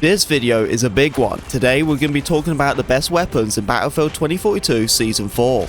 This video is a big one. Today we're going to be talking about the best weapons in Battlefield 2042 Season 4.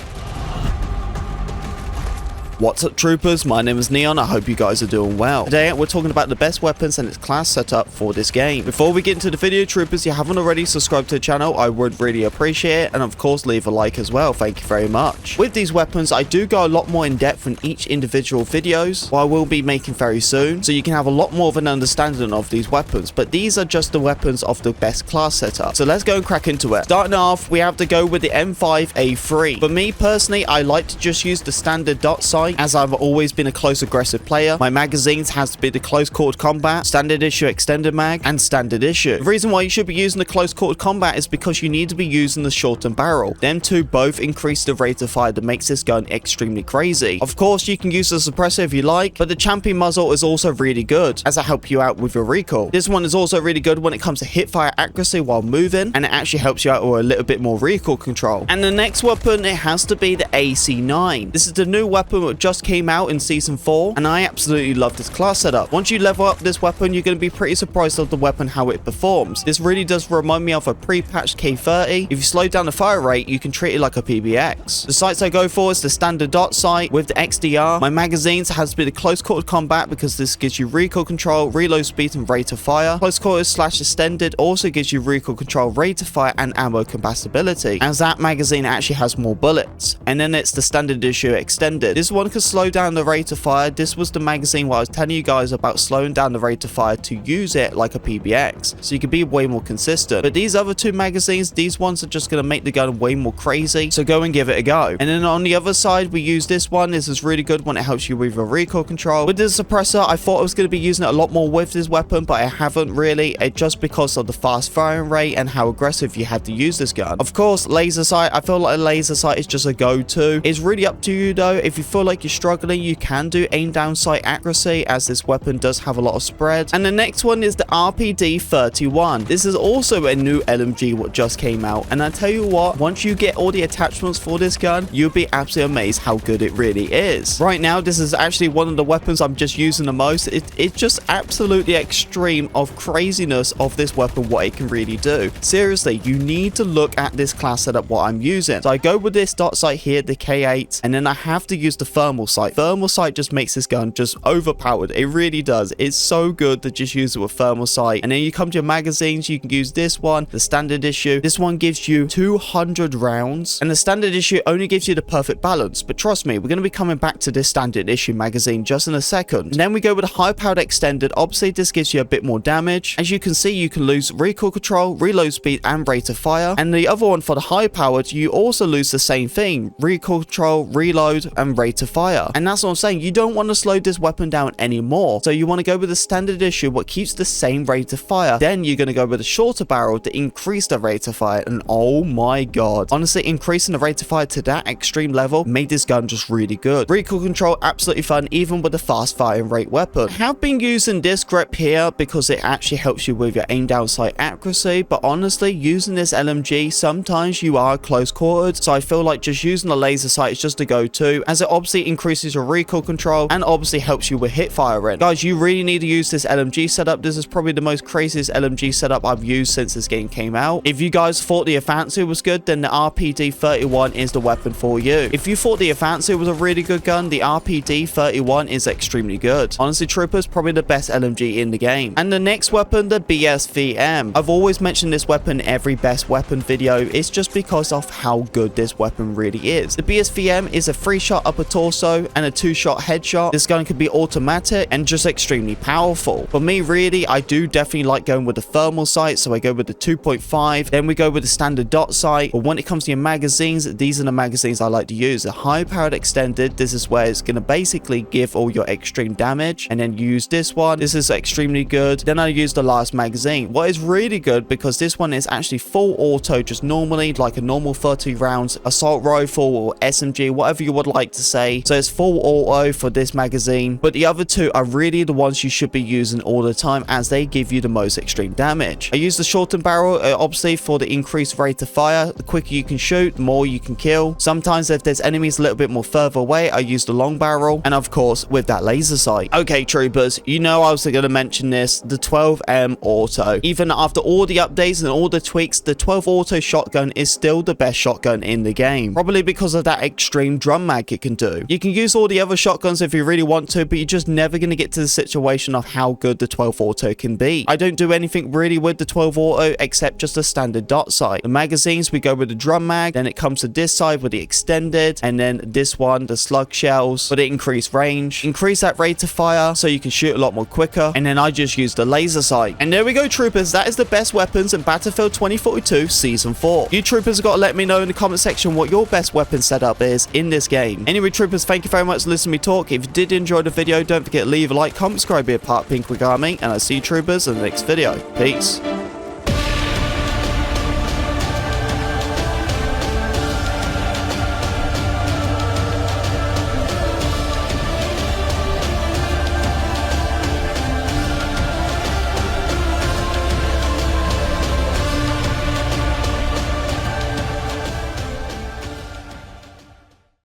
What's up, troopers? My name is Neon. I hope you guys are doing well. Today we're talking about the best weapons and its class setup for this game. Before we get into the video, troopers, if you haven't already subscribed to the channel, I would really appreciate it, and of course leave a like as well. Thank you very much. With these weapons, I do go a lot more in depth in each individual videos, what I will be making very soon, so you can have a lot more of an understanding of these weapons. But these are just the weapons of the best class setup. So let's go and crack into it. Starting off, we have to go with the M5A3. For me personally, I like to just use the standard dot sight, as I've always been a close aggressive player. My magazines has to be the close quarter combat, standard issue extended mag, and standard issue. The reason why you should be using the close quarter combat is because you need to be using the shortened barrel. Them two both increase the rate of fire that makes this gun extremely crazy. Of course, you can use the suppressor if you like, but the champion muzzle is also really good, as it helps you out with your recoil. This one is also really good when it comes to hip fire accuracy while moving, and it actually helps you out with a little bit more recoil control. And the next weapon, it has to be the AC9. This is the new weapon that just came out in Season 4, and I absolutely love this class setup. Once you level up this weapon, you're going to be pretty surprised of the weapon, how it performs. This really does remind me of a pre-patched K30. If you slow down the fire rate, you can treat it like a PBX. The sights I go for is the standard dot sight with the XDR. My magazines has to be the close quarter combat because this gives you recoil control, reload speed, and rate of fire. Close quarter / extended also gives you recoil control, rate of fire, and ammo compatibility, as that magazine actually has more bullets. And then it's the standard issue extended. This one can slow down the rate of fire. This was the magazine where I was telling you guys about slowing down the rate of fire to use it like a PBX, so you can be way more consistent. But these other two magazines, these ones are just going to make the gun way more crazy, so go and give it a go. And then on the other side, we use this one. This is really good when it helps you with your recoil control. With the suppressor, I thought I was going to be using it a lot more with this weapon, but I haven't really, just because of the fast firing rate and how aggressive you had to use this gun. Of course, laser sight, I feel like a laser sight is just a go-to. It's really up to you though. If you feel like you're struggling, you can do aim down sight accuracy, as this weapon does have a lot of spread. And the next one is the RPD-31. This is also a new LMG what just came out, and I tell you what, once you get all the attachments for this gun, you'll be absolutely amazed how good it really is. Right now, this is actually one of the weapons I'm just using the most. It's just absolutely extreme of craziness of this weapon, what it can really do. Seriously, you need to look at this class setup what I'm using. So I go with this dot sight here, the K8, and then I have to use the thermal sight. Thermal sight just makes this gun just overpowered. It really does. It's so good to just use it with thermal sight. And then you come to your magazines, you can use this one, the standard issue. This one gives you 200 rounds, and the standard issue only gives you the perfect balance. But trust me, we're going to be coming back to this standard issue magazine just in a second. And then we go with a high powered extended. Obviously, this gives you a bit more damage. As you can see, you can lose recoil control, reload speed, and rate of fire. And the other one for the high powered, you also lose the same thing: recoil control, reload, and rate of fire. And that's what I'm saying. You don't want to slow this weapon down anymore, so you want to go with the standard issue what keeps the same rate of fire. Then you're going to go with a shorter barrel to increase the rate of fire, and oh my god, honestly, increasing the rate of fire to that extreme level made this gun just really good. Recoil control, absolutely fun, even with a fast firing rate weapon. I have been using this grip here because it actually helps you with your aim down sight accuracy, but honestly, using this LMG, sometimes you are close quartered, so I feel like just using the laser sight is just a go-to, as it obviously increases your recoil control and obviously helps you with hip firing. Guys, you really need to use this LMG setup. This is probably the most craziest LMG setup I've used since this game came out. If you guys thought the Advanced was good, then the RPD-31 is the weapon for you. If you thought the Advanced was a really good gun, the RPD-31 is extremely good. Honestly, troopers, probably the best LMG in the game. And the next weapon, the BSVM. I've always mentioned this weapon in every best weapon video. It's just because of how good this weapon really is. The BSVM is a 3-shot upper torso and a 2-shot headshot. This gun can be automatic and just extremely powerful. For me, really, I do definitely like going with the thermal sight, so I go with the 2.5. Then we go with the standard dot sight. But when it comes to your magazines, these are the magazines I like to use. The high powered extended, this is where it's going to basically give all your extreme damage. And then use this one. This is extremely good. Then I use the last magazine. What is really good, because this one is actually full auto, just normally like a normal 30 rounds assault rifle or SMG, whatever you would like to say. So it's full auto for this magazine, but the other two are really the ones you should be using all the time as they give you the most extreme damage. I use the shortened barrel obviously for the increased rate of fire. The quicker you can shoot, the more you can kill. Sometimes if there's enemies a little bit more further away, I use the long barrel, and of course with that laser sight. Okay, troopers, you know I was going to mention this, the 12M auto. Even after all the updates and all the tweaks, the 12 auto shotgun is still the best shotgun in the game, probably because of that extreme drum mag it can do. You can use all the other shotguns if you really want to, but you're just never going to get to the situation of how good the 12 auto can be. I don't do anything really with the 12 auto except just a standard dot sight. The magazines, we go with the drum mag, then it comes to this side with the extended, and then this one, the slug shells, for the increased range. Increase that rate of fire so you can shoot a lot more quicker, and then I just use the laser sight. And there we go, troopers, that is the best weapons in Battlefield 2042 Season 4. You troopers have got to let me know in the comment section what your best weapon setup is in this game. Anyway, troopers, thank you very much for listening to me talk. If you did enjoy the video, don't forget to leave a like, comment, subscribe, be a part of Pink Wig Army, and I'll see you troopers in the next video. Peace.